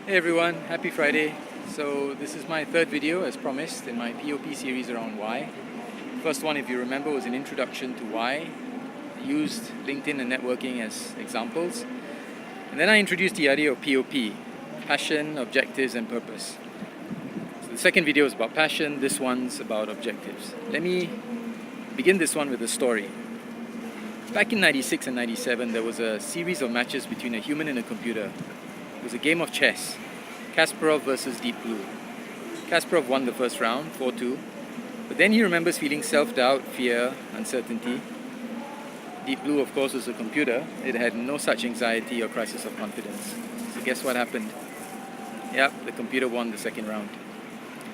Hey everyone, happy Friday. So this is my third video as promised in my POP series around why. First one, if you remember, was an introduction to why. I used LinkedIn and networking as examples. And then I introduced the idea of POP, passion, objectives and purpose. So the second video is about passion, this one's about objectives. Let me begin this one with a story. Back in 96 and 97, there was a series of matches between a human and a computer. It was a game of chess, Kasparov versus Deep Blue. Kasparov won the first round, 4-2, but then he remembers feeling self-doubt, fear, uncertainty. Deep Blue, of course, was a computer. It had no such anxiety or crisis of confidence. So guess what happened? Yep, the computer won the second round.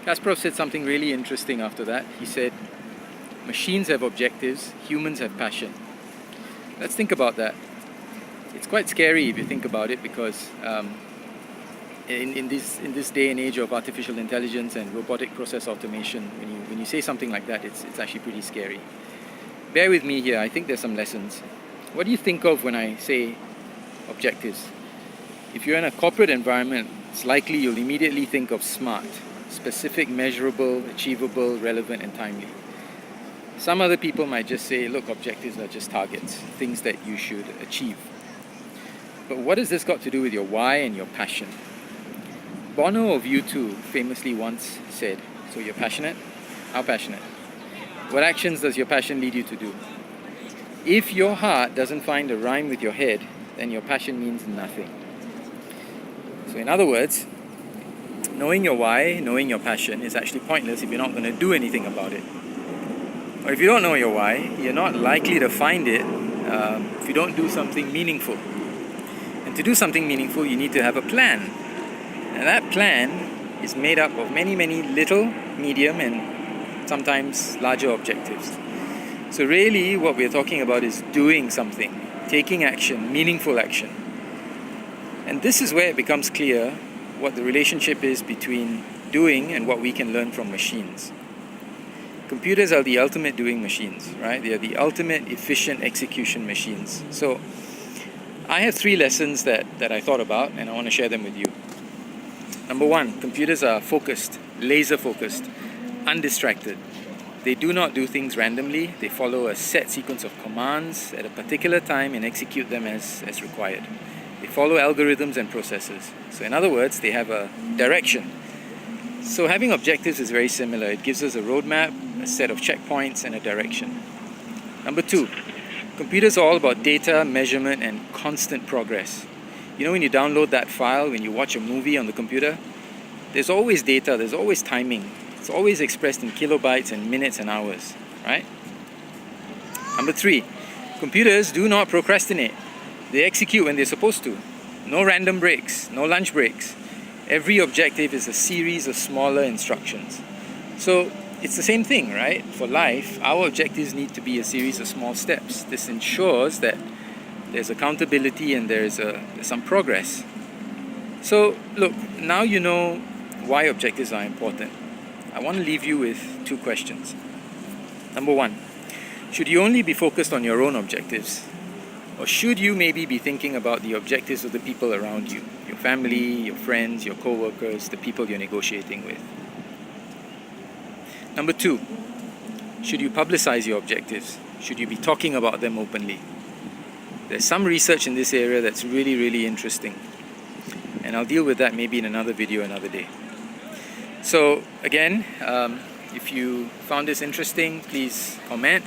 Kasparov said something really interesting after that. He said, "Machines have objectives, humans have passion." Let's think about that. It's quite scary if you think about it, because in this day and age of artificial intelligence and robotic process automation, when you say something like that, it's actually pretty scary. Bear with me here. I think there's some lessons. What do you think of when I say objectives? If you're in a corporate environment, it's likely you'll immediately think of SMART: specific, measurable, achievable, relevant, and timely. Some other people might just say, look, objectives are just targets, things that you should achieve. But what has this got to do with your why and your passion? Bono of U2 famously once said, "So you're passionate? How passionate? What actions does your passion lead you to do? If your heart doesn't find a rhyme with your head, then your passion means nothing." So in other words, knowing your why, knowing your passion is actually pointless if you're not going to do anything about it. Or if you don't know your why, you're not likely to find it if you don't do something meaningful. And to do something meaningful, you need to have a plan. And that plan is made up of many, many little, medium, and sometimes larger objectives. So really, what we're talking about is doing something, taking action, meaningful action. And this is where it becomes clear what the relationship is between doing and what we can learn from machines. Computers are the ultimate doing machines, right? They are the ultimate efficient execution machines. So I have 3 lessons that I thought about, and I want to share them with you. Number 1, computers are focused, laser focused, undistracted. They do not do things randomly. They follow a set sequence of commands at a particular time and execute them as required. They follow algorithms and processes. So in other words, they have a direction. So having objectives is very similar. It gives us a roadmap, a set of checkpoints, and a direction. Number 2, computers are all about data, measurement, and constant progress. You know, when you download that file, when you watch a movie on the computer, there's always data, there's always timing. It's always expressed in kilobytes and minutes and hours, right? Number 3, computers do not procrastinate. They execute when they're supposed to. No random breaks, no lunch breaks. Every objective is a series of smaller instructions. So it's the same thing, right? For life, our objectives need to be a series of small steps. This ensures that there's accountability and there's some progress. So look, now you know why objectives are important. I want to leave you with 2 questions. Number 1, should you only be focused on your own objectives? Or should you maybe be thinking about the objectives of the people around you? Your family, your friends, your co-workers, the people you're negotiating with. Number 2, should you publicize your objectives? Should you be talking about them openly? There's some research in this area that's really, really interesting. And I'll deal with that maybe in another video another day. So again, if you found this interesting, please comment.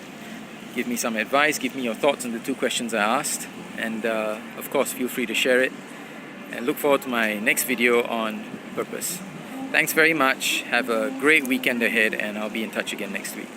Give me some advice, give me your thoughts on the 2 questions I asked. And of course, feel free to share it. And look forward to my next video on purpose. Thanks very much. Have a great weekend ahead, and I'll be in touch again next week.